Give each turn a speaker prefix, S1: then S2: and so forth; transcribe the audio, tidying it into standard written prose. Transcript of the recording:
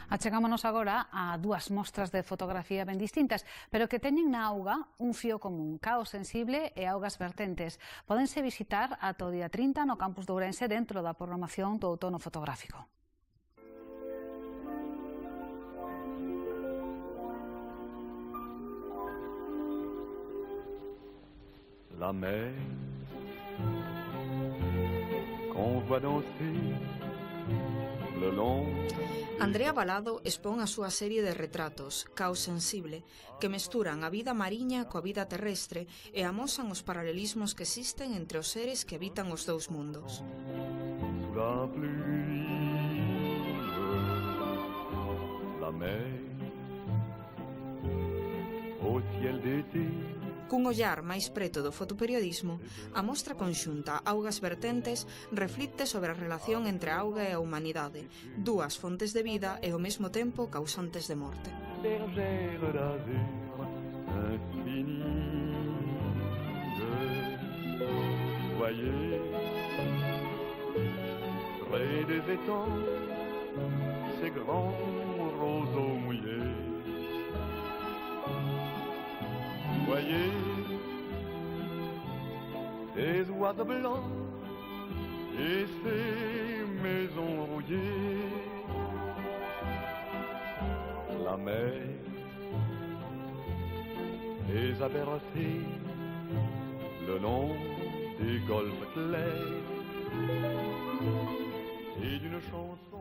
S1: Achegámonos agora a dúas mostras de fotografía ben distintas, pero que teñen na auga un fío común, cao sensible e augas vertentes. Pódense visitar ata o día 30 no campus de Ourense dentro da programación do outono fotográfico.
S2: La mer qu'on voit danser le long.
S3: Andrea Balado expón a súa serie de retratos, Cao sensible, que mesturan a vida mariña coa vida terrestre e amosan os paralelismos que existen entre os seres que habitan os dous mundos.
S2: Sous la pluie, la mer au ciel d'été.
S3: Cun ollar máis preto do fotoperiodismo, a mostra conxunta Augas vertentes reflicte sobre a relación entre a auga e a humanidade, dúas fontes de vida e ao mesmo tempo causantes de morte.
S2: Bergère d'azur infinie, voyez, près des étangs, ces grands roseaux mouillés. Voyez, ces oiseaux blancs et ces maisons rouillées. La mer les a bercés le long des golfes clairs et d'une chanson.